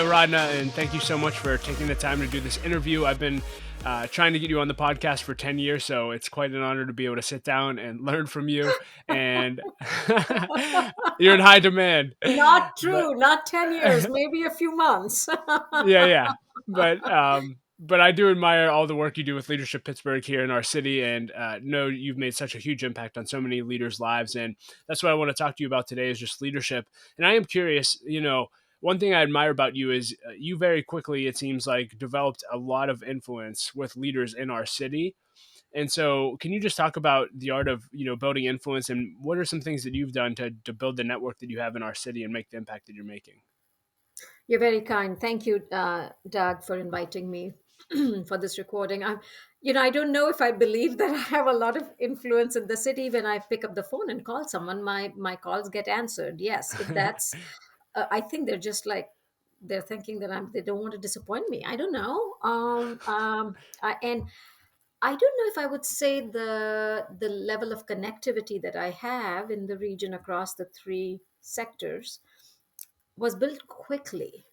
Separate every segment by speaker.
Speaker 1: Aradhna, and thank you so much for taking the time to do this interview. I've been trying to get you on the podcast for 10 years, so it's quite an honor to be able to sit down and learn from you. And you're in high demand.
Speaker 2: Not
Speaker 1: But
Speaker 2: true, not 10 years, maybe a few months.
Speaker 1: yeah. But I do admire all the work you do with Leadership Pittsburgh here in our city, and know you've made such a huge impact on so many leaders' lives. And that's what I want to talk to you about today is just leadership. And I am curious, one thing I admire about you is you very quickly, it seems like, developed a lot of influence with leaders in our city. And so, can you just talk about the art of building influence, and what are some things that you've done to build the network that you have in our city and make the impact that you're making?
Speaker 2: You're very kind. Thank you, Doug, for inviting me for this recording. I don't know if I believe that I have a lot of influence in the city. When I pick up the phone and call someone, my calls get answered. Yes, if that's, I think they're just like they're thinking that they don't want to disappoint me. I don't know. And I don't know if I would say the level of connectivity that I have in the region across the three sectors was built quickly.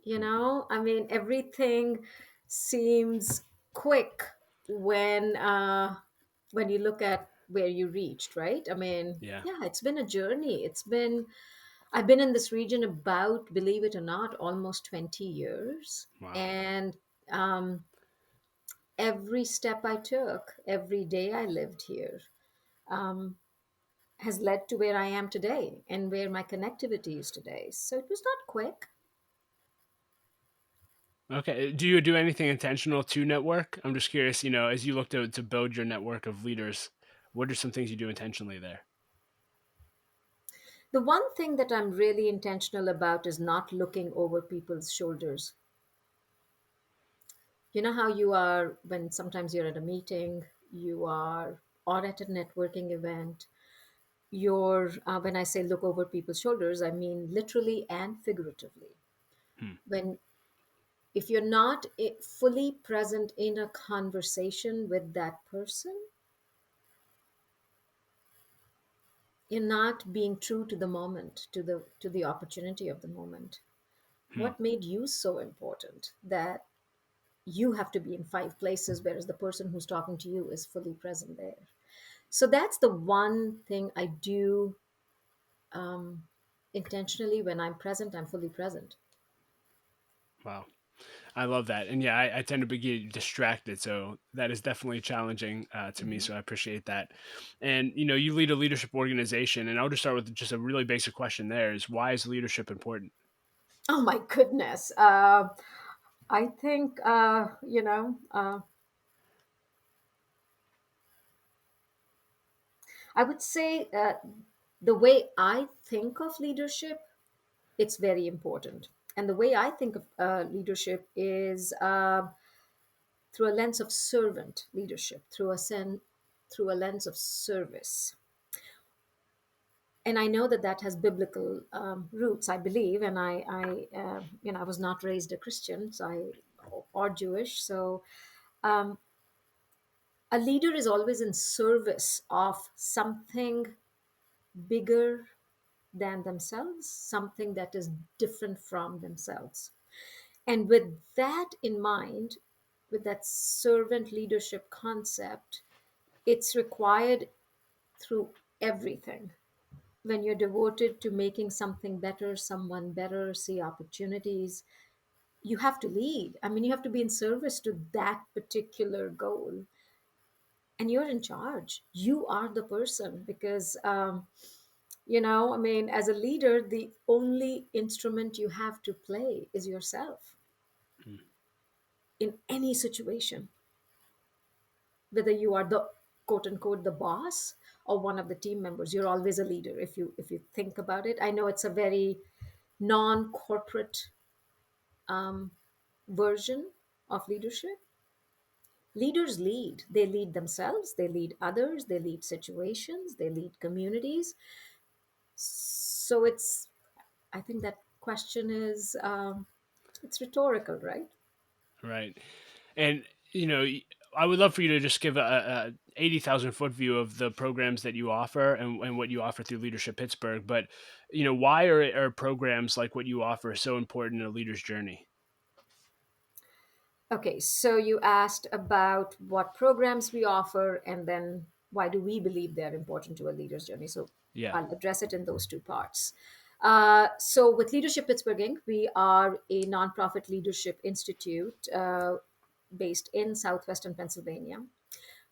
Speaker 2: I mean, everything seems quick when when you look at where you reached, right? I mean,
Speaker 1: Yeah.
Speaker 2: yeah, it's been a journey. I've been in this region about, believe it or not, almost 20 years.
Speaker 1: Wow.
Speaker 2: And um, every step I took, every day I lived here, um, has led to where I am today and where my connectivity is today. So it was not quick.
Speaker 1: Okay. Do you do anything intentional to network? I'm just curious, as you look to build your network of leaders, what are some things you do intentionally there?
Speaker 2: The one thing that I'm really intentional about is not looking over people's shoulders. You know how you are when sometimes you're at a meeting, you are, or at a networking event, when I say look over people's shoulders, I mean literally and figuratively.
Speaker 1: Hmm.
Speaker 2: When if you're not fully present in a conversation with that person, you're not being true to the moment, to the opportunity of the moment.
Speaker 1: Hmm.
Speaker 2: What made you so important that you have to be in five places, whereas the person who's talking to you is fully present there? So that's the one thing I do intentionally. When I'm present, I'm fully present.
Speaker 1: Wow. I love that. And yeah, I tend to be distracted. So that is definitely challenging to me.
Speaker 2: Mhm.
Speaker 1: So I appreciate that. And, you lead a leadership organization. And I'll just start with just a really basic question there is why is leadership important?
Speaker 2: Oh my goodness. I think, I would say the way I think of leadership, it's very important. And the way I think of leadership is through a lens of servant leadership, through a lens of service. And I know that that has biblical roots, I believe. And I was not raised a Christian, or Jewish. So a leader is always in service of something bigger than themselves, something that is different from themselves. And with that in mind, with that servant leadership concept, it's required through everything. When you're devoted to making something better, someone better, see opportunities, you have to lead. I mean, you have to be in service to that particular goal. And you're in charge. You are the person because, I mean, as a leader, the only instrument you have to play is yourself
Speaker 1: Hmm.
Speaker 2: in any situation, whether you are the quote unquote the boss or one of the team members. You're always a leader if you think about it. I know it's a very non-corporate version of leadership. Leaders lead. They lead themselves, they lead others, they lead situations, they lead communities. So I think that question is it's rhetorical, right?
Speaker 1: Right. And, you know, I would love for you to just give a 80,000 foot view of the programs that you offer and what you offer through Leadership Pittsburgh. But, why are programs like what you offer so important in a leader's journey?
Speaker 2: Okay, so you asked about what programs we offer and then why do we believe they're important to a leader's journey. So
Speaker 1: Yeah.
Speaker 2: I'll address it in those two parts. So with Leadership Pittsburgh Inc., we are a nonprofit leadership institute based in southwestern Pennsylvania.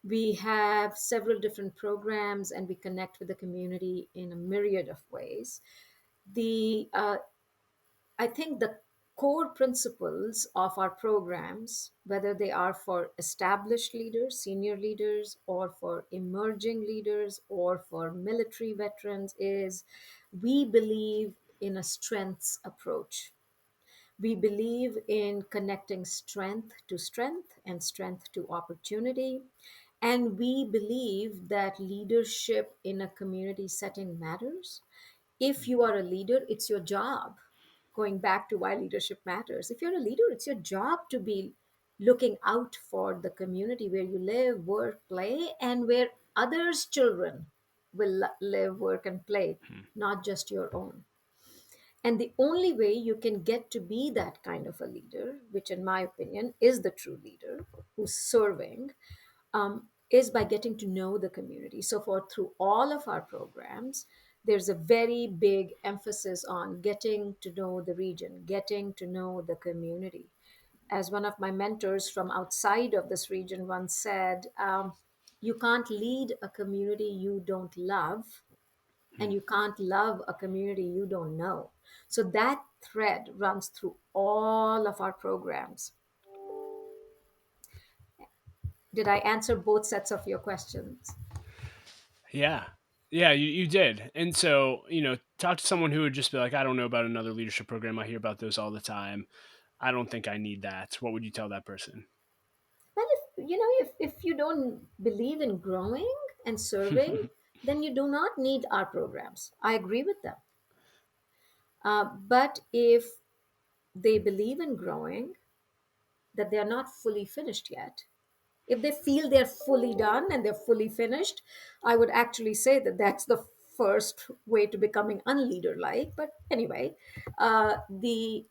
Speaker 2: We have several different programs and we connect with the community in a myriad of ways. The I think the core principles of our programs, whether they are for established leaders, senior leaders, or for emerging leaders, or for military veterans, is we believe in a strengths approach. We believe in connecting strength to strength and strength to opportunity. And we believe that leadership in a community setting matters. If you are a leader, it's your job. Going back to why leadership matters. If you're a leader, it's your job to be looking out for the community where you live, work, play, and where others' children will live, work, and play, not just your own. And the only way you can get to be that kind of a leader, which in my opinion is the true leader who's serving, is by getting to know the community. So, for through all of our programs, there's a very big emphasis on getting to know the region, getting to know the community. As one of my mentors from outside of this region once said, you can't lead a community you don't love, and you can't love a community you don't know. So that thread runs through all of our programs. Did I answer both sets of your questions?
Speaker 1: Yeah. Yeah, you did. And so, talk to someone who would just be like, I don't know about another leadership program. I hear about those all the time. I don't think I need that. What would you tell that person?
Speaker 2: Well, if you don't believe in growing and serving, then you do not need our programs. I agree with them. But if they believe in growing, that they are not fully finished yet, if they feel they're fully done and they're fully finished, I would actually say that that's the first way to becoming unleader-like. But anyway, the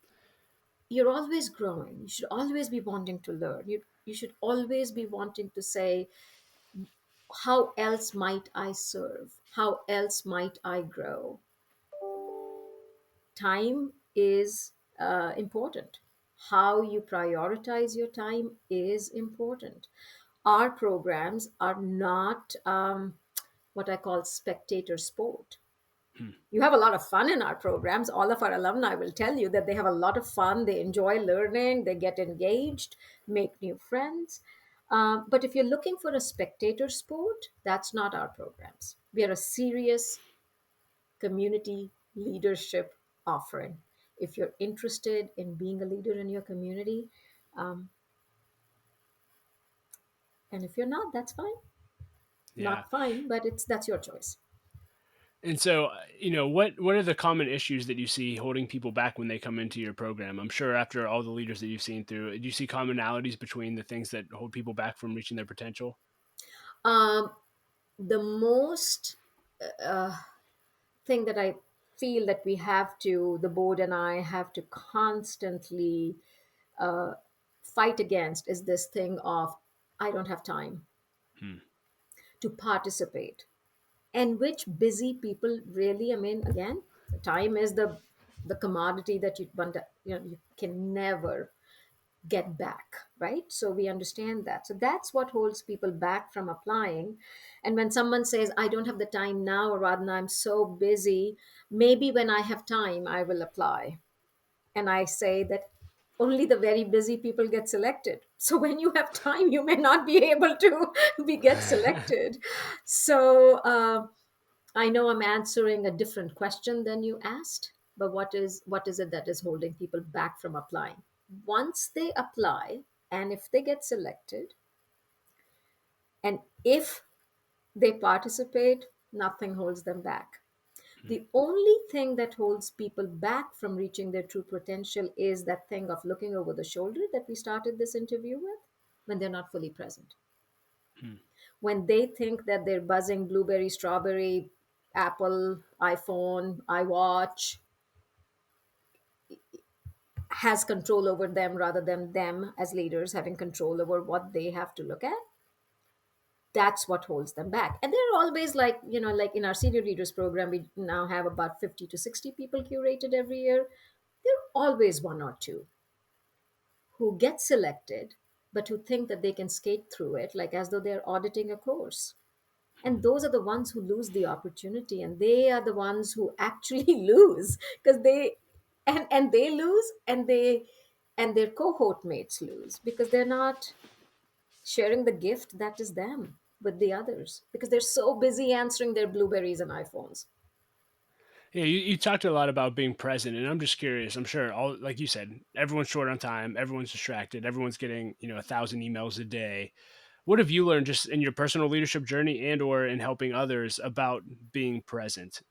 Speaker 2: you're always growing. You should always be wanting to learn. You should always be wanting to say, how else might I serve? How else might I grow? Time is important. How you prioritize your time is important. Our programs are not what I call spectator sport.
Speaker 1: Hmm.
Speaker 2: You have a lot of fun in our programs. All of our alumni will tell you that they have a lot of fun. They enjoy learning, they get engaged, make new friends. But if you're looking for a spectator sport, that's not our programs. We are a serious community leadership offering. If you're interested in being a leader in your community, um, and if you're not, that's fine.
Speaker 1: Yeah.
Speaker 2: Not fine, but that's your choice.
Speaker 1: And so, what are the common issues that you see holding people back when they come into your program? I'm sure after all the leaders that you've seen through, do you see commonalities between the things that hold people back from reaching their potential?
Speaker 2: Um, the most thing that I feel that we have to, the board and I have to constantly fight against is this thing of, I don't have time
Speaker 1: Hmm.
Speaker 2: to participate. And which busy people really, I mean, again, time is the commodity that you want to, you can never get back, right? So we understand that. So that's what holds people back from applying. And when someone says, I don't have the time now, or rather, I'm so busy, maybe when I have time, I will apply. And I say that only the very busy people get selected. So when you have time, you may not be able to be get selected. So I know I'm answering a different question than you asked, but what is it that is holding people back from applying? Once they apply and if they get selected and if they participate, nothing holds them back. The only thing that holds people back from reaching their true potential is that thing of looking over the shoulder that we started this interview with when they're not fully present.
Speaker 1: Hmm.
Speaker 2: When they think that their buzzing blueberry, strawberry, Apple, iPhone, iWatch has control over them rather than them as leaders having control over what they have to look at, that's what holds them back. And they're always like, like in our senior leaders program, we now have about 50 to 60 people curated every year. There are always one or two who get selected, but who think that they can skate through it like as though they're auditing a course. And those are the ones who lose the opportunity, and they are the ones who actually lose because they lose, and their cohort mates lose because they're not sharing the gift that is them with the others because they're so busy answering their blueberries and iPhones.
Speaker 1: Yeah, you talked a lot about being present, and I'm just curious. I'm sure all, like you said, everyone's short on time, everyone's distracted, everyone's getting 1,000 emails a day. What have you learned just in your personal leadership journey and or in helping others about being present?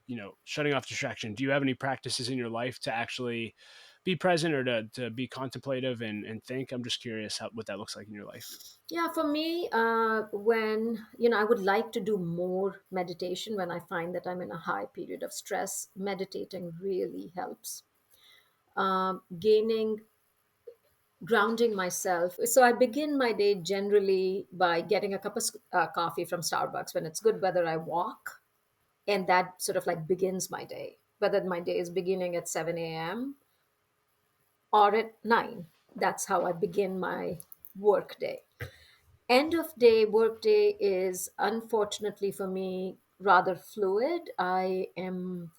Speaker 1: Shutting off distraction. Do you have any practices in your life to actually be present or to be contemplative and think? I'm just curious what that looks like in your life.
Speaker 2: Yeah, for me, when I would like to do more meditation when I find that I'm in a high period of stress. Meditating really helps. Gaining grounding myself. So I begin my day generally by getting a cup of coffee from Starbucks. When it's good weather, I walk, and that sort of like begins my day. Whether my day is beginning at 7 a.m. or at 9, that's how I begin my work day. End of day work day is unfortunately for me rather fluid. I am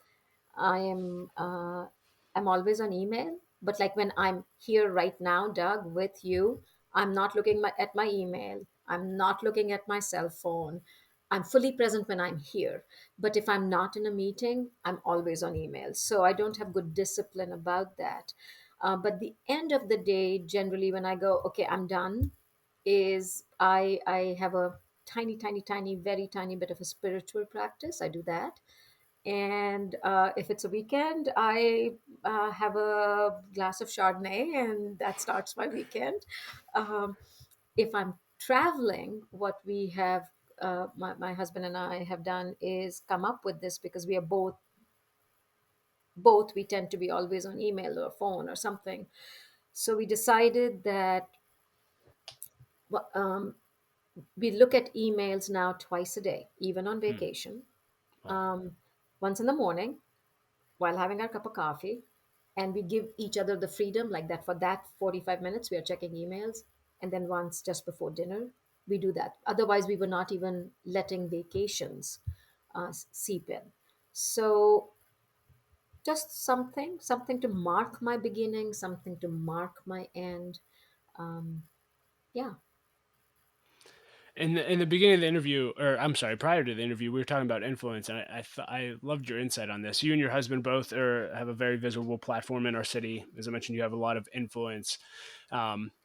Speaker 2: I'm always on email, but like when I'm here right now, Doug, with you, I'm not looking at my email. I'm not looking at my cell phone. I'm fully present when I'm here. But if I'm not in a meeting, I'm always on email. So I don't have good discipline about that. But the end of the day, generally, when I go, okay, I'm done, is I have a tiny, tiny, tiny, very tiny bit of a spiritual practice. I do that. And if it's a weekend, I have a glass of Chardonnay, and that starts my weekend. Um, if I'm traveling, what we have, my husband and I have done is come up with this because we are both we tend to be always on email or phone or something. So we decided that um, we look at emails now twice a day, even on
Speaker 1: Hmm.
Speaker 2: vacation.
Speaker 1: Wow.
Speaker 2: Um, Once in the morning while having our cup of coffee, and we give each other the freedom like that. For that 45 minutes we are checking emails, and then once just before dinner we do that. Otherwise we were not even letting vacations seep in. So just something to mark my beginning, something to mark my end. Yeah.
Speaker 1: In the beginning of the interview, or I'm sorry, prior to the interview, we were talking about influence, and I loved your insight on this. You and your husband both have a very visible platform in our city. As I mentioned, you have a lot of influence,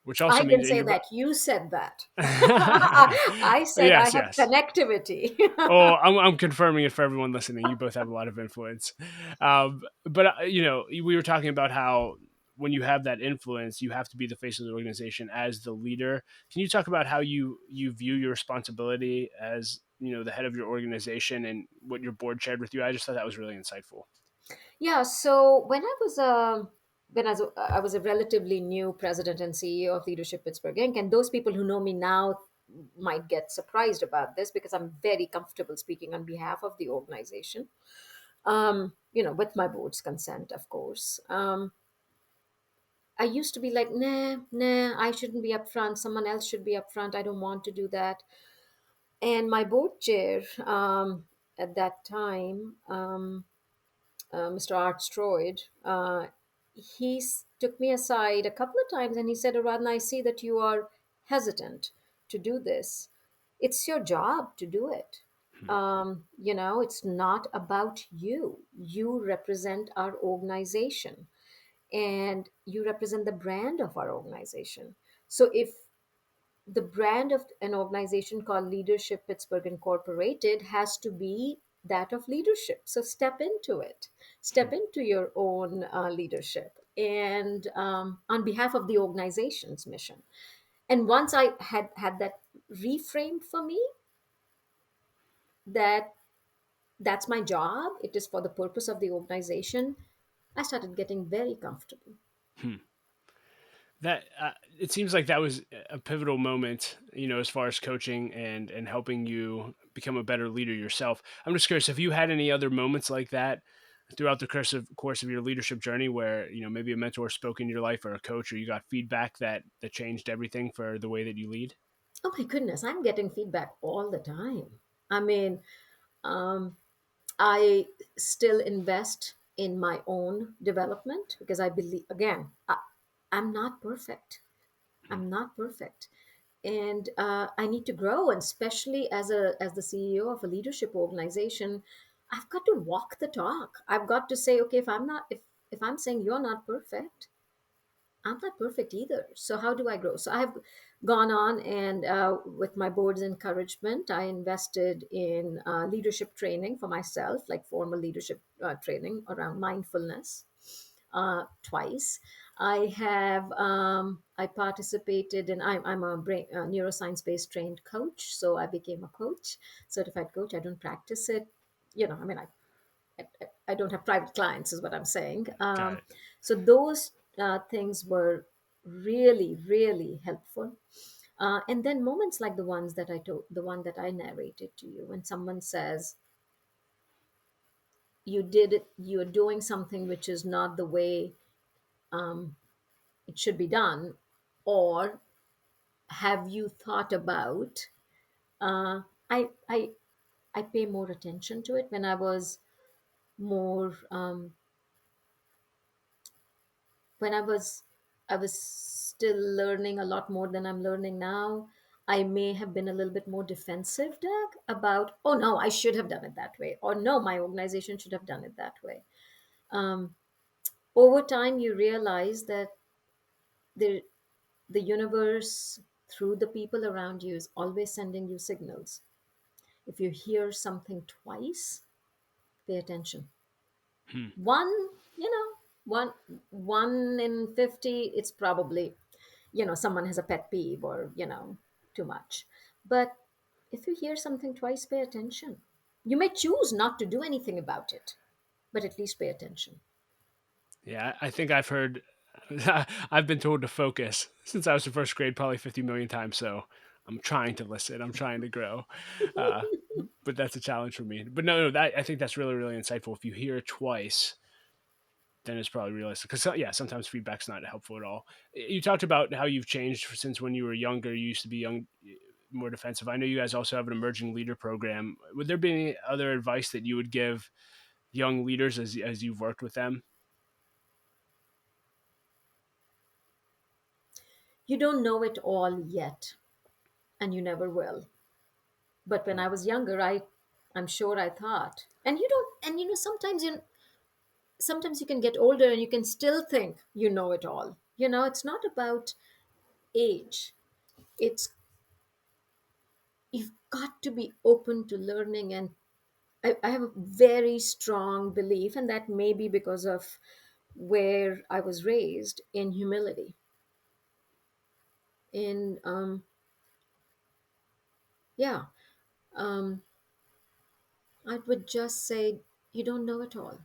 Speaker 1: which
Speaker 2: I
Speaker 1: also
Speaker 2: didn't
Speaker 1: means in
Speaker 2: say
Speaker 1: your.
Speaker 2: that, you said that. I said I
Speaker 1: Yes,
Speaker 2: have
Speaker 1: yes.
Speaker 2: connectivity.
Speaker 1: Oh, I'm confirming it for everyone listening. You both have a lot of influence. But we were talking about how when you have that influence, you have to be the face of the organization as the leader. Can you talk about how you view your responsibility as the head of your organization and what your board shared with you? I just thought that was really insightful.
Speaker 2: Yeah, so I was a relatively new president and CEO of Leadership Pittsburgh Inc., and those people who know me now might get surprised about this because I'm very comfortable speaking on behalf of the organization. With my board's consent, of course. I used to be like, nah, I shouldn't be up front. Someone else should be up front. I don't want to do that. And my board chair at that time, Mr. Art Stroid, took me aside a couple of times and he said, Aradhna, I see that you are hesitant to do this. It's your job to do it. It's not about you. You represent our organization, and you represent the brand of our organization. So if the brand of an organization called Leadership Pittsburgh Incorporated has to be that of leadership. So step into it, step into your own leadership, and on behalf of the organization's mission. And once I had that reframed for me that that's my job, it is for the purpose of the organization, I started getting very comfortable.
Speaker 1: Hmm. That it seems like that was a pivotal moment, as far as coaching and helping you become a better leader yourself. I'm just curious, have you had any other moments like that throughout the course of your leadership journey, where maybe a mentor spoke in your life, or a coach, or you got feedback that changed everything for the way that you lead?
Speaker 2: Oh my goodness, I'm getting feedback all the time. I mean, um, I still invest in my own development because I believe, again, I'm not perfect.
Speaker 1: Hmm.
Speaker 2: I'm not perfect. And I need to grow. And especially as the CEO of a leadership organization, I've got to walk the talk. I've got to say, okay, if I'm saying you're not perfect, I'm not perfect either. So how do I grow? So I've gone on and with my board's encouragement, I invested in leadership training for myself, like formal leadership training around mindfulness twice. I participated in, I'm a neuroscience based trained coach. So I became a coach, certified coach. I don't practice it. I mean, I don't have private clients, is what I'm saying.
Speaker 1: Got it.
Speaker 2: So those things were really, really helpful. And then moments like the one that I narrated to you, when someone says, you're doing something which is not the way it should be done, or have you thought about? Uh, I, I, I pay more attention to it when I was more when I was still learning a lot more than I'm learning now. I may have been a little bit more defensive, Doug, about, oh no, I should have done it that way, or no, my organization should have done it that way. Um, Over time, you realize that the the universe, through the people around you, is always sending you signals. If you hear something twice, pay attention.
Speaker 1: Hmm.
Speaker 2: One, you know, one one in 50, it's probably, someone has a pet peeve, or too much. But if you hear something twice, pay attention. You may choose not to do anything about it, but at least pay attention.
Speaker 1: Yeah, I think I've heard. I've been told to focus since I was in first grade, probably 50 million times. So I'm trying to listen. I'm trying to grow, uh, but that's a challenge for me. But no, I think that's really, really insightful. If you hear it twice, then it's probably realistic. Because yeah, sometimes feedback's not helpful at all. You talked about how you've changed since when you were younger. You used to be more defensive. I know you guys also have an emerging leader program. Would there be any other advice that you would give young leaders as you've worked with them?
Speaker 2: You don't know it all yet, and you never will. But when I was younger, I'm sure I thought. And you don't and sometimes you can get older and you can still think you know it all. It's not about age. It's You've got to be open to learning. And I have a very strong belief, and that may be because of where I was raised, in humility. In Yeah, um, I would just say you don't know it all,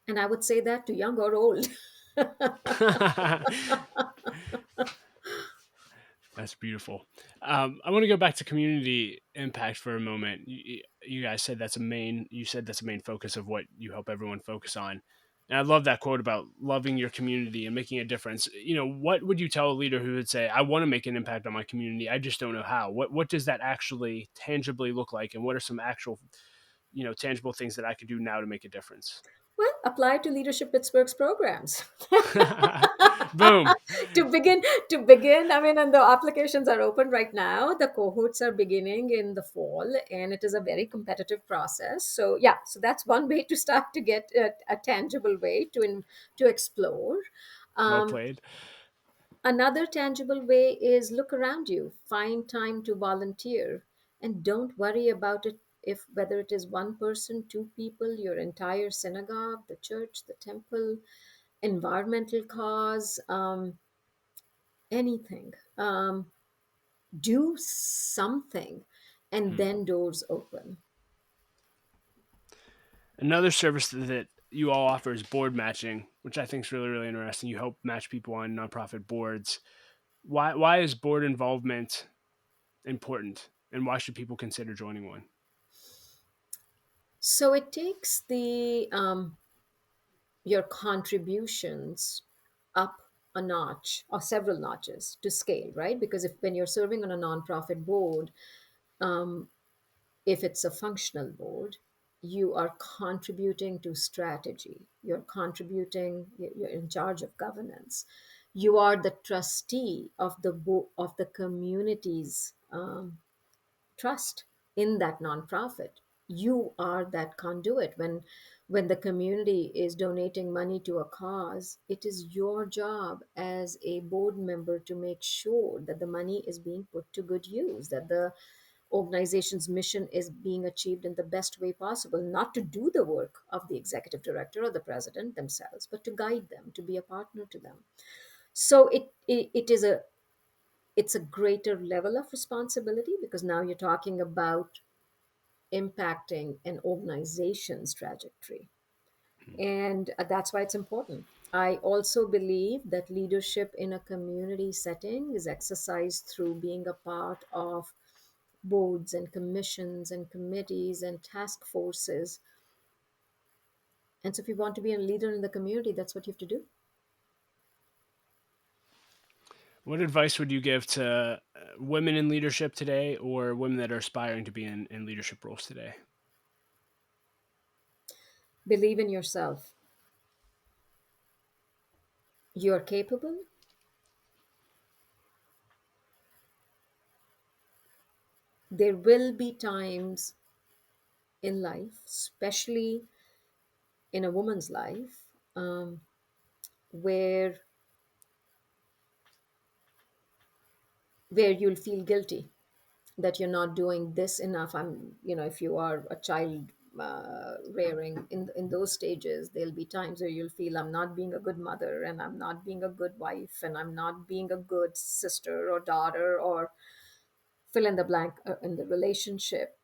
Speaker 2: and I would say that to young or old.
Speaker 1: That's beautiful. I want to go back to community impact for a moment. You guys said that's a main. You said that's a main focus of what you help everyone focus on. And I love that quote about loving your community and making a difference. What would you tell a leader who would say, "I want to make an impact on my community. I just don't know how." What does that actually tangibly look like, and what are some actual, tangible things that I could do now to make a difference?
Speaker 2: Well, apply to Leadership Pittsburgh's programs.
Speaker 1: Boom.
Speaker 2: To begin, I mean, and the applications are open right now. The cohorts are beginning in the fall, and it is a very competitive process. So yeah, so that's one way to start, to get a tangible way to explore.
Speaker 1: Well
Speaker 2: Um,
Speaker 1: played.
Speaker 2: Another tangible way is look around you, find time to volunteer, and don't worry about it, if whether it is one person, two people, your entire synagogue, the church, the temple, environmental cause, anything. do something, and
Speaker 1: Hmm.
Speaker 2: then doors open.
Speaker 1: Another service that you all offer is board matching, which I think is really, really interesting. You help match people on nonprofit boards. Why is board involvement important, and why should people consider joining one?
Speaker 2: So it takes the your contributions up a notch or several notches to scale, right? Because if when you're serving on a nonprofit board, if it's a functional board, you are contributing to strategy. You're contributing. You're in charge of governance. You are the trustee of of the community's trust in that nonprofit. You are that conduit. When the community is donating money to a cause, it is your job as a board member to make sure that the money is being put to good use, that the organization's mission is being achieved in the best way possible, not to do the work of the executive director or the president themselves, but to guide them, to be a partner to them. So it is a it's a greater level of responsibility, because now you're talking about impacting an organization's trajectory. And that's why it's important. I also believe that leadership in a community setting is exercised through being a part of boards and commissions and committees and task forces. And so, if you want to be a leader in the community, that's what you have to do.
Speaker 1: What advice would you give to women in leadership today, or women that are aspiring to be in leadership roles today?
Speaker 2: Believe in yourself. You're capable. There will be times in life, especially in a woman's life, where you'll feel guilty that you're not doing this enough. If you are a child rearing, in those stages, there'll be times where you'll feel, I'm not being a good mother, and I'm not being a good wife, and I'm not being a good sister or daughter, or fill in the blank in the relationship.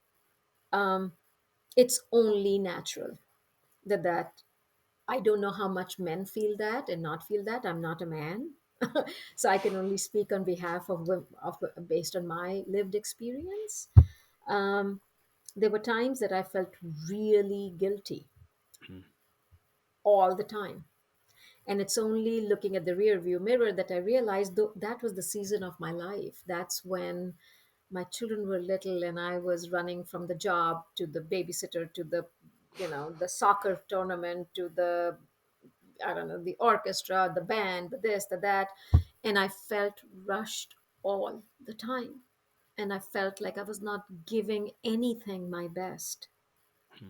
Speaker 2: It's only natural that I don't know how much men feel that and not feel that. I'm not a man. So I can only speak on behalf of, based on my lived experience. Um, there were times that I felt really guilty
Speaker 1: Hmm.
Speaker 2: all the time. And it's only looking at the rear view mirror that I realized, that was the season of my life. That's when my children were little and I was running from the job to the babysitter to the soccer tournament to the, I don't know, the orchestra, the band, the this, the that. And I felt rushed all the time. And I felt like I was not giving anything my best.
Speaker 1: Hmm.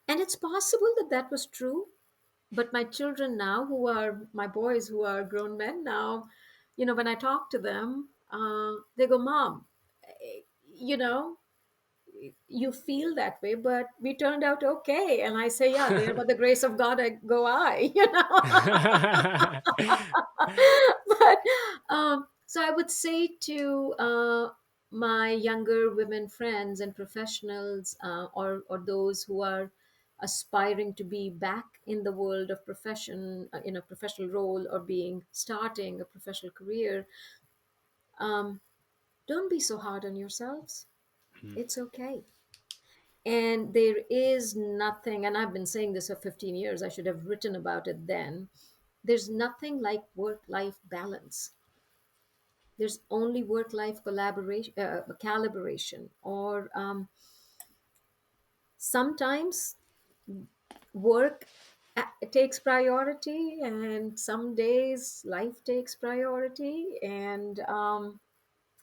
Speaker 2: And it's possible that that was true. But my children now, who are my boys, who are grown men now, when I talk to them, they go, Mom, you know, you feel that way, but we turned out okay. And I say, yeah, there by the grace of God I go I. But so I would say to my younger women friends and professionals, or those who are aspiring to be back in the world of profession, in a professional role, or being starting a professional career, don't be so hard on yourselves.
Speaker 1: Hmm.
Speaker 2: It's okay. And there is nothing, and I've been saying this for 15 years, I should have written about it then. There's nothing like work life balance. There's only work life collaboration, calibration, or sometimes work takes priority, and some days life takes priority, and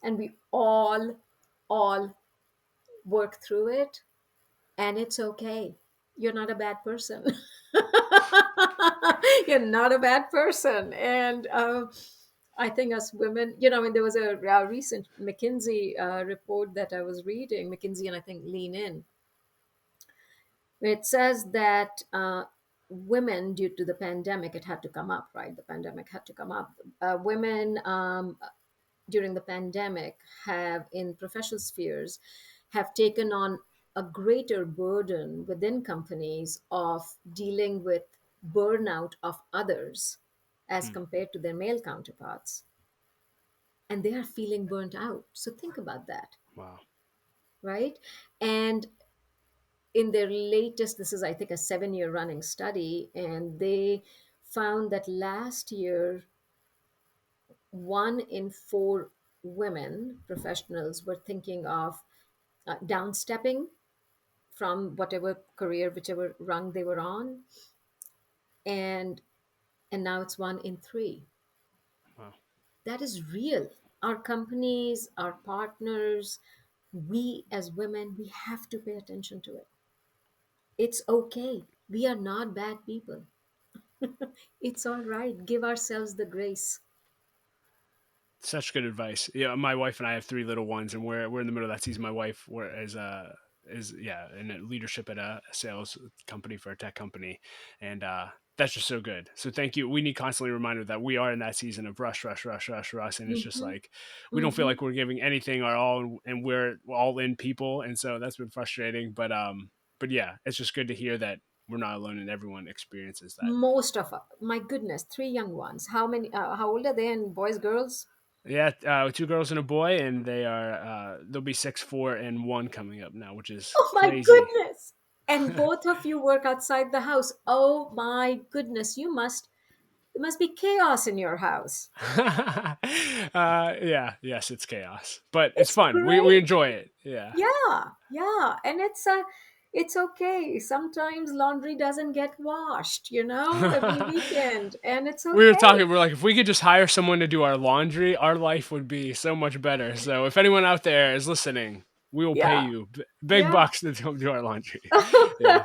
Speaker 2: we all work through it, and it's okay. You're not a bad person. You're not a bad person. And I think as women, I mean, there was a recent McKinsey report that I was reading, McKinsey and I think Lean In, where it says that women, due to the pandemic, it had to come up, right? The pandemic had to come up. Women during the pandemic have in professional spheres have taken on a greater burden within companies of dealing with burnout of others as
Speaker 1: Hmm.
Speaker 2: compared to their male counterparts, and they are feeling burnt out. So think about that,
Speaker 1: Wow.
Speaker 2: right? And in their latest, this is I think a 7-year running study, and they found that last year 1 in 4 women professionals were thinking of downstepping from whatever career, whichever rung they were on, and now it's 1 in 3.
Speaker 1: Wow.
Speaker 2: That is real. Our companies, our partners, we as women, we have to pay attention to it. It's okay. We are not bad people. It's all right. Give ourselves the grace.
Speaker 1: Such good advice. Yeah, my wife and I have 3 little ones, and we're in the middle of that season. My wife is in a leadership at a sales company for a tech company, and that's just so good. So thank you. We need constantly reminded that we are in that season of rush, rush, rush, rush, rush, and it's just
Speaker 2: Hmm.
Speaker 1: like we don't feel
Speaker 2: Hmm.
Speaker 1: like we're giving anything our all, and we're all in people, and so that's been frustrating. But yeah, it's just good to hear that we're not alone, and everyone experiences that.
Speaker 2: Most of us, my goodness, 3 young ones. How many? How old are they? And boys, girls?
Speaker 1: Yeah, 2 girls and a boy, and they'll be 6, 4, and 1 coming up now, which is
Speaker 2: Oh my
Speaker 1: crazy.
Speaker 2: goodness! And both of you work outside the house. Oh my goodness! You must. There must be chaos in your house.
Speaker 1: Yeah, yes, it's chaos, but it's
Speaker 2: It's
Speaker 1: fun. We
Speaker 2: great.
Speaker 1: enjoy it. Yeah.
Speaker 2: Yeah, yeah, and it's okay. Sometimes laundry doesn't get washed, every weekend, and it's
Speaker 1: We were talking.
Speaker 2: okay.
Speaker 1: We're like, if we could just hire someone to do our laundry, our life would be so much better. So if anyone out there is listening, we will pay
Speaker 2: Yeah,
Speaker 1: you big
Speaker 2: yeah.
Speaker 1: bucks to do our laundry. Yeah.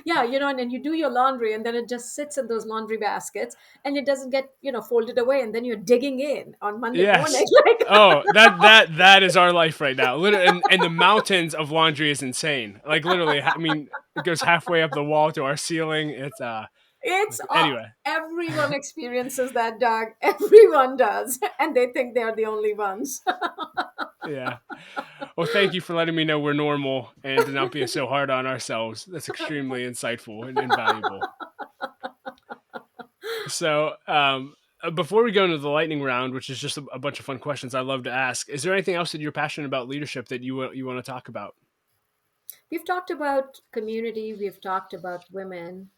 Speaker 2: Yeah, and then you do your laundry and then it just sits in those laundry baskets and it doesn't get, folded away and then you're digging in on Monday morning.
Speaker 1: Yes.
Speaker 2: Like,
Speaker 1: Oh, that is our life right now. Literally, and the mountains of laundry is insane. Like literally, I mean, it goes halfway up the wall to our ceiling. It's
Speaker 2: it's
Speaker 1: anyway.
Speaker 2: everyone experiences that, Doug. Everyone does. And they think they're the only ones.
Speaker 1: Yeah. Well, thank you for letting me know we're normal and to not be so hard on ourselves. That's extremely insightful and invaluable. So, before we go into the lightning round, which is just a bunch of fun questions I love to ask, is there anything else that you're passionate about leadership that you want to talk about?
Speaker 2: We've talked about community, we've talked about women,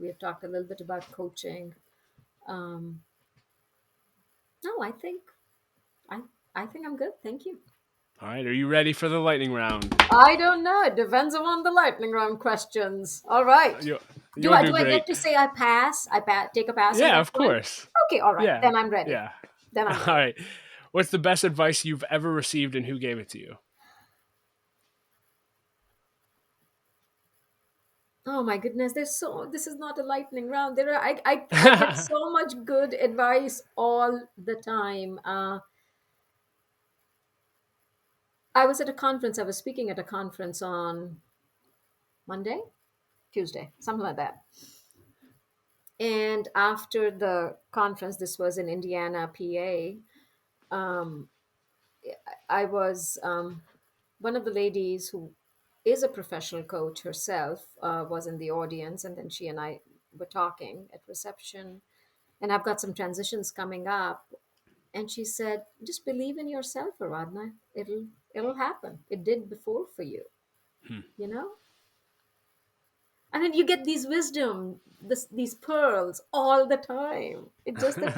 Speaker 2: we've talked a little bit about coaching. Um, no, I I think I'm good. Thank you.
Speaker 1: All right, are you ready for the lightning round?
Speaker 2: I don't know. It depends upon the lightning round questions. All right.
Speaker 1: You
Speaker 2: Do
Speaker 1: you'll
Speaker 2: I
Speaker 1: do
Speaker 2: do I get
Speaker 1: great.
Speaker 2: to say I pass? Take a pass on
Speaker 1: Yeah,
Speaker 2: that
Speaker 1: of
Speaker 2: one?
Speaker 1: course.
Speaker 2: Okay, all right.
Speaker 1: Yeah,
Speaker 2: Then I'm ready.
Speaker 1: yeah.
Speaker 2: Then I'm
Speaker 1: All
Speaker 2: ready.
Speaker 1: right. What's the best advice you've ever received, and who gave it to you?
Speaker 2: Oh my goodness, this is not a lightning round. I get so much good advice all the time. I was at a conference, I was speaking at a conference on Monday, Tuesday, something like that. And after the conference, this was in Indiana, PA, um, I was one of the ladies who is a professional coach herself was in the audience, and then she and I were talking at reception. And I've got some transitions coming up, and she said, "Just believe in yourself, Aradhna. It'll happen. It did before for you,
Speaker 1: Hmm.
Speaker 2: you know." And then you get these wisdom, these pearls all the time. It's just that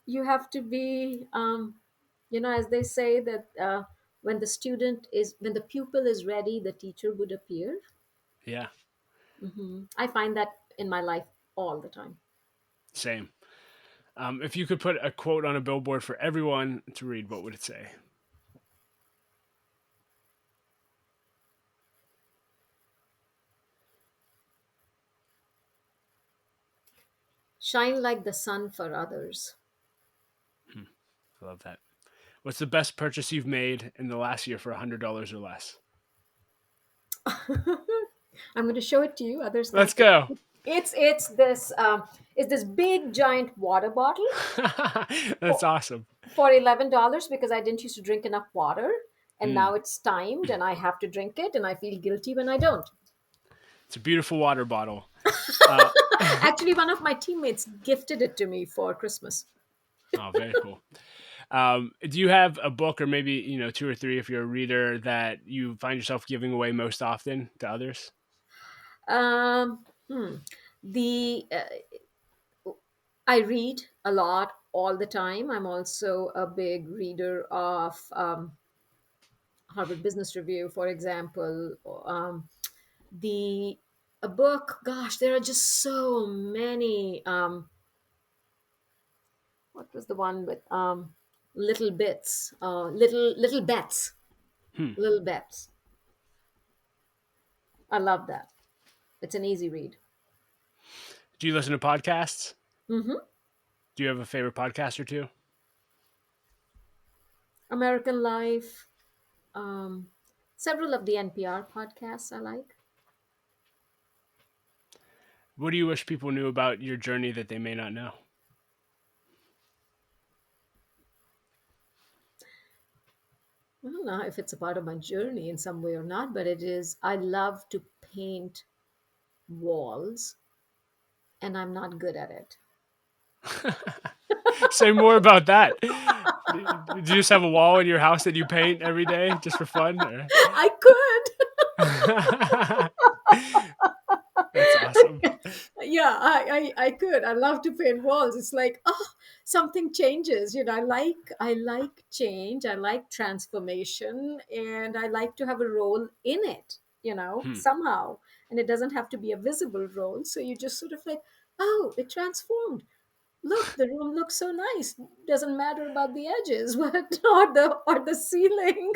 Speaker 2: you have to be, as they say that when the pupil is ready, the teacher would appear.
Speaker 1: Yeah,
Speaker 2: I find that in my life all the time.
Speaker 1: same. If you could put a quote on a billboard for everyone to read, what would it say?
Speaker 2: Shine like the sun for others.
Speaker 1: Hmm. I love that. What's the best purchase you've made in the last year for $100 or less?
Speaker 2: I'm going to show it to you. Others
Speaker 1: Let's
Speaker 2: can't.
Speaker 1: go.
Speaker 2: It's this big giant water bottle
Speaker 1: That's
Speaker 2: for
Speaker 1: awesome.
Speaker 2: $11 because I didn't used to drink enough water, and
Speaker 1: Hmm.
Speaker 2: now it's timed and I have to drink it, and I feel guilty when I don't.
Speaker 1: It's a beautiful water bottle. Uh,
Speaker 2: Actually, one of my teammates gifted it to me for Christmas.
Speaker 1: oh, very cool. Do you have a book, or maybe two or three if you're a reader, that you find yourself giving away most often to others?
Speaker 2: The I read a lot all the time. I'm also a big reader of Harvard Business Review, for example. The a book. Gosh, there are just so many. What was the one with little bits? Little bets.
Speaker 1: Hmm.
Speaker 2: Little bets. I love that. It's an easy read.
Speaker 1: Do you listen to podcasts?
Speaker 2: Hmm.
Speaker 1: Do you have a favorite podcast or two?
Speaker 2: American Life. Um, Several of the NPR podcasts I like.
Speaker 1: What do you wish people knew about your journey that they may not know?
Speaker 2: I don't know if it's a part of my journey in some way or not, but it is. I love to paint walls, and I'm not good at it.
Speaker 1: Say more about that. Do you just have a wall in your house that you paint every day just for fun? Or?
Speaker 2: I could.
Speaker 1: That's awesome.
Speaker 2: Yeah, I could. I love to paint walls. It's like, oh, something changes. I like change. I like transformation, and I like to have a role in it.
Speaker 1: Hmm.
Speaker 2: Somehow, and it doesn't have to be a visible role. So you just sort of like, oh, it transformed. Look, the room looks so nice. Doesn't matter about the edges, but or the ceiling.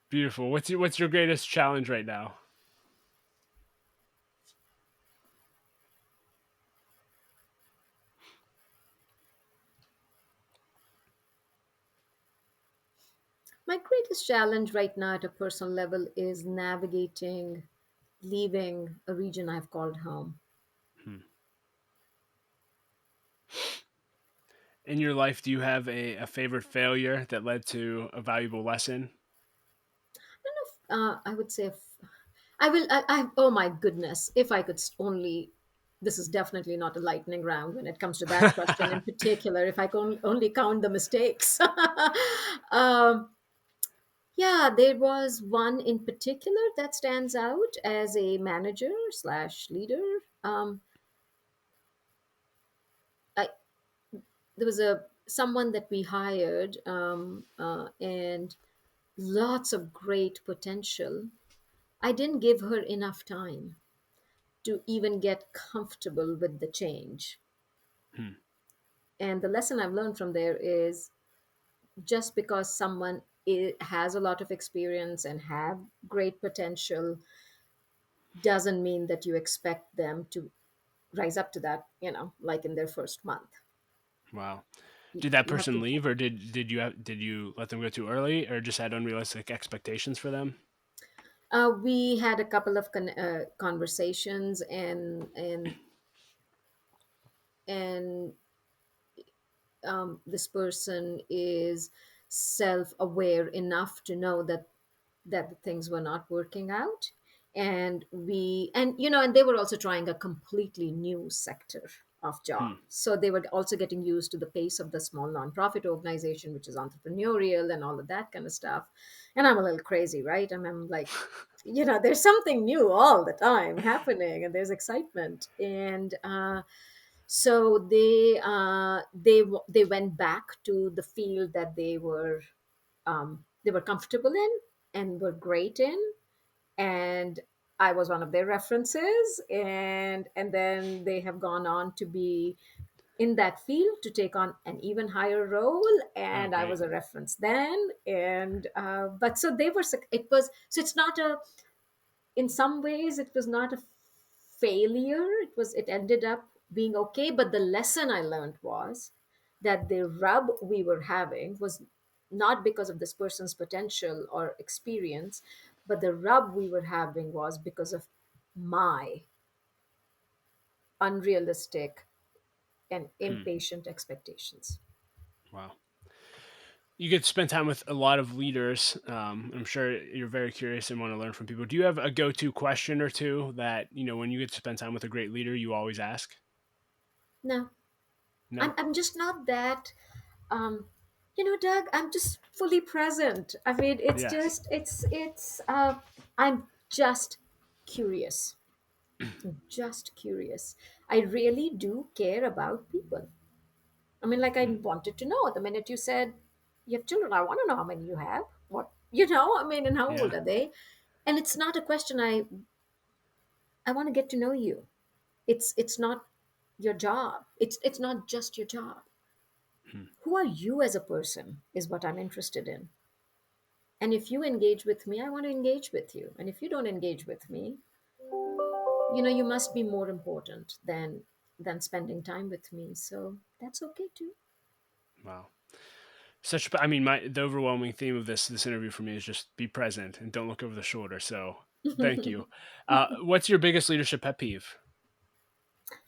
Speaker 1: Beautiful. What's your greatest challenge right now?
Speaker 2: My greatest challenge right now at a personal level is navigating leaving a region I've called home.
Speaker 1: Hmm. In your life, do you have a favorite failure that led to a valuable lesson?
Speaker 2: I would say, I will. Oh my goodness! If I could only. This is definitely not a lightning round when it comes to that question in particular. If I can only count the mistakes. um, yeah, there was one in particular that stands out as a manager slash leader. Um, I, there was a someone that we hired, and lots of great potential. I didn't give her enough time to even get comfortable with the change.
Speaker 1: Hmm.
Speaker 2: And the lesson I've learned from there is, just because someone has a lot of experience and have great potential doesn't mean that you expect them to rise up to that, like in their first month.
Speaker 1: Wow.
Speaker 2: You,
Speaker 1: Did that
Speaker 2: you have to.
Speaker 1: person leave, or did you let them go too early, or just had unrealistic expectations for them?
Speaker 2: We had a couple of conversations, and this person is self-aware enough to know that the things were not working out, and they were also trying a completely new sector of job,
Speaker 1: Hmm.
Speaker 2: so they were also getting used to the pace of the small nonprofit organization, which is entrepreneurial and all of that kind of stuff. And I'm a little crazy, right? I'm like, there's something new all the time happening, and there's excitement. And so they went back to the field that they were comfortable in and were great in, and I was one of their references, and then they have gone on to be in that field to take on an even higher role,
Speaker 1: Oh,
Speaker 2: and I
Speaker 1: great.
Speaker 2: was a reference then. And but so they were it was so it's not a in some ways it was not a failure. It ended up being okay, but the lesson I learned was that the rub we were having was not because of this person's potential or experience, But the rub we were having was because of my unrealistic and
Speaker 1: Hmm.
Speaker 2: impatient expectations.
Speaker 1: Wow. You get to spend time with a lot of leaders. I'm sure you're very curious and want to learn from people. Do you have a go-to question or two that, when you get to spend time with a great leader, you always ask?
Speaker 2: No, I'm,
Speaker 1: No?
Speaker 2: I'm just not that. Um, Doug, I'm just fully present. I mean,
Speaker 1: Yes.
Speaker 2: I'm just curious. I'm just curious. I really do care about people. I mean, like, I
Speaker 1: Hmm.
Speaker 2: wanted to know the minute you said you have children. I want to know how many you have. What, I mean, and how
Speaker 1: Yeah.
Speaker 2: old are they? And it's not a question. I want to get to know you. It's not your job. It's not just your job.
Speaker 1: Hmm.
Speaker 2: Who are you as a person is what I'm interested in. And if you engage with me, I want to engage with you. And if you don't engage with me, you must be more important than spending time with me. So that's okay too.
Speaker 1: Wow. The overwhelming theme of this interview for me is just be present and don't look over the shoulder. So thank you. What's your biggest leadership pet peeve?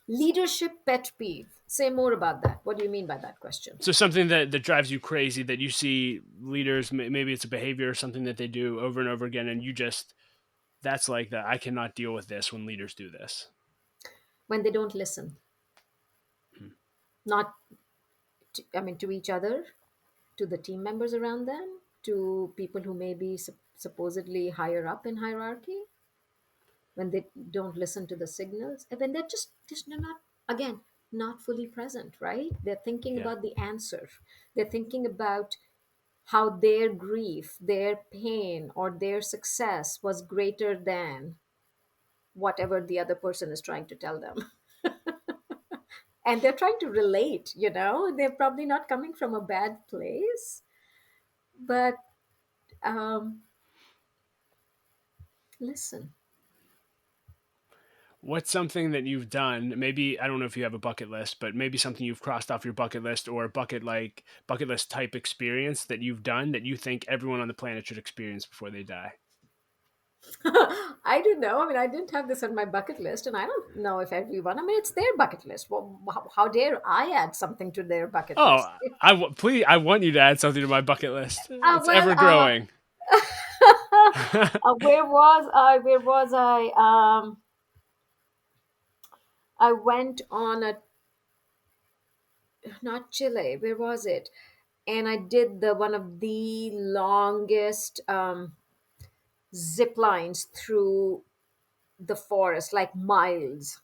Speaker 2: Leadership pet peeve. Say more about that. What do you mean by that question?
Speaker 1: So something that drives you crazy that you see leaders, maybe it's a behavior or something that they do over and over again, and that's like that. I cannot deal with this when leaders do this.
Speaker 2: When they don't listen,
Speaker 1: Hmm.
Speaker 2: not I mean, to each other, to the team members around them, to people who may be supposedly higher up in hierarchy, when they don't listen to the signals, and when they're just not, again, not fully present, right? They're thinking
Speaker 1: Yeah.
Speaker 2: about the answer. They're thinking about how their grief, their pain, or their success was greater than whatever the other person is trying to tell them. And they're trying to relate, they're probably not coming from a bad place, but um, listen.
Speaker 1: What's something that you've done? Maybe I don't know if you have a bucket list, but maybe something you've crossed off your bucket list or a bucket list type experience that you've done that you think everyone on the planet should experience before they die.
Speaker 2: I don't know. I mean, I didn't have this on my bucket list, and I don't know if everyone. I mean, it's their bucket list. Well, how dare I add something to their bucket list?
Speaker 1: Oh, please! I want you to add something to my bucket list.
Speaker 2: Uh,
Speaker 1: It's
Speaker 2: well,
Speaker 1: ever growing.
Speaker 2: where was I? Where was I? I went on a not Chile. Where was it? And I did the one of the longest zip lines through the forest, like miles.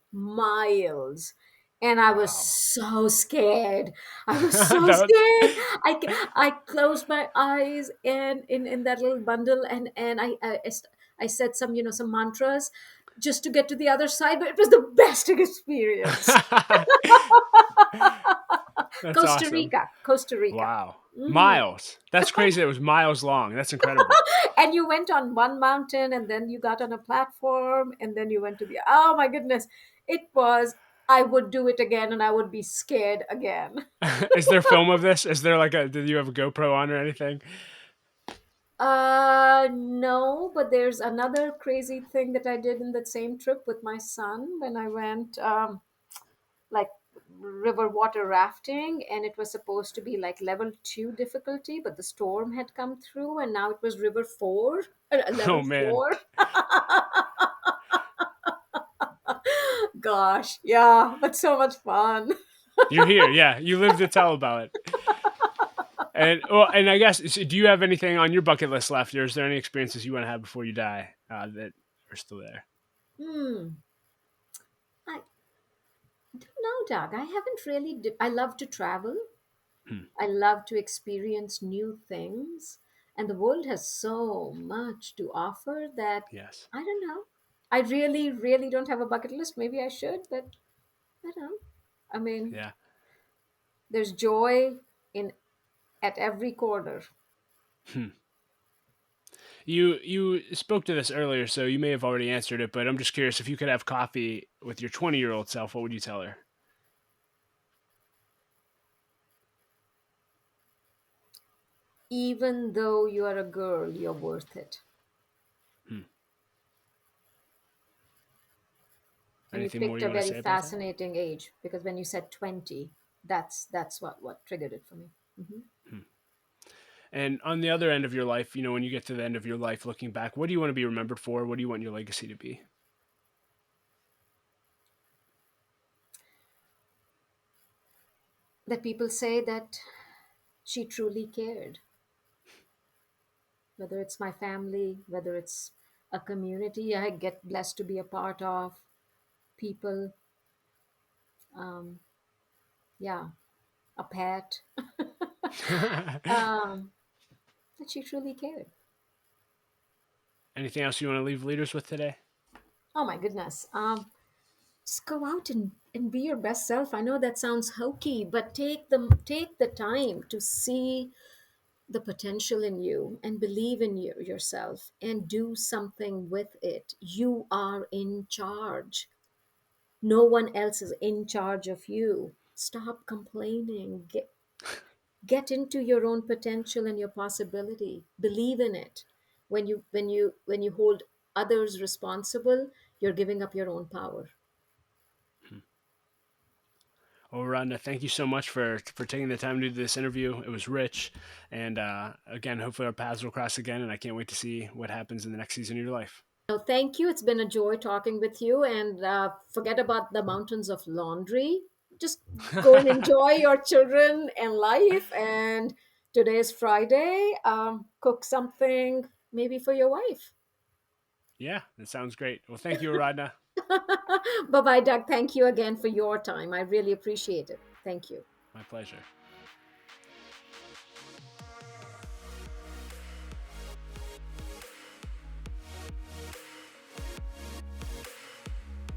Speaker 2: And I was
Speaker 1: Wow.
Speaker 2: so scared. I was so
Speaker 1: That
Speaker 2: scared. I closed my eyes and in that little bundle, and I said some mantras just to get to the other side, but it was the best experience.
Speaker 1: That's awesome.
Speaker 2: Costa Rica.
Speaker 1: Wow.
Speaker 2: Mhm.
Speaker 1: Miles. That's crazy. It was miles long. That's incredible.
Speaker 2: And you went on one mountain, and then you got on a platform, and then you went to the, oh my goodness, it was, I would do it again, and I would be scared again.
Speaker 1: Is there film of this? Is there did you have a GoPro on or anything?
Speaker 2: No, but there's another crazy thing that I did in that same trip with my son when I went like river water rafting, and it was supposed to be like level 2 difficulty, but the storm had come through, and now it was river 4,
Speaker 1: Oh
Speaker 2: level
Speaker 1: man.
Speaker 2: 4. Gosh, yeah, but so much fun.
Speaker 1: You're here. Yeah. You live to tell about it. And I guess do you have anything on your bucket list left, or is there any experiences you want to have before you die that are still there?
Speaker 2: Hmm. I don't know, Doug. I haven't really. I love to travel.
Speaker 1: Hmm.
Speaker 2: I love to experience new things. And the world has so much to offer that
Speaker 1: Yes.
Speaker 2: I don't know. I really, really don't have a bucket list. Maybe I should, but I don't. I mean,
Speaker 1: Yeah.
Speaker 2: there's joy in at every corner.
Speaker 1: Hmm. You spoke to this earlier, so you may have already answered it, but I'm just curious if you could have coffee with your 20-year-old self, what would you tell her?
Speaker 2: Even though you are a girl, you're worth it.
Speaker 1: Hmm.
Speaker 2: And you
Speaker 1: Anything more
Speaker 2: picked
Speaker 1: you
Speaker 2: a
Speaker 1: want to
Speaker 2: very
Speaker 1: say about that?
Speaker 2: fascinating age because when you said 20, that's what triggered it for me. Hmm.
Speaker 1: Hmm. And on the other end of your life, when you get to the end of your life, looking back, what do you want to be remembered for? What do you want your legacy to be?
Speaker 2: That people say that she truly cared, whether it's my family, whether it's a community I get blessed to be a part of, people, um, yeah, a pet, um, that she truly cared.
Speaker 1: Anything else you want to leave leaders with today?
Speaker 2: Oh my goodness. Just go out and be your best self. I know that sounds hokey, but take the time to see the potential in you and believe in yourself and do something with it. You are in charge. No one else is in charge of you. Stop complaining. Get into your own potential and your possibility. Believe in it. When you hold others responsible, you're giving up your own power.
Speaker 1: Well, Rhonda, thank you so much for taking the time to do this interview. It was rich, and again, hopefully our paths will cross again. And I can't wait to see what happens in the next season of your life.
Speaker 2: No, thank you. It's been a joy talking with you. And forget about the mountains of laundry. Just go and enjoy your children and life. And today is Friday. Cook something maybe for your wife.
Speaker 1: Yeah, that sounds great. Well, thank you, Aradhna.
Speaker 2: Bye bye, Doug. Thank you again for your time. I really appreciate it. Thank you.
Speaker 1: My pleasure.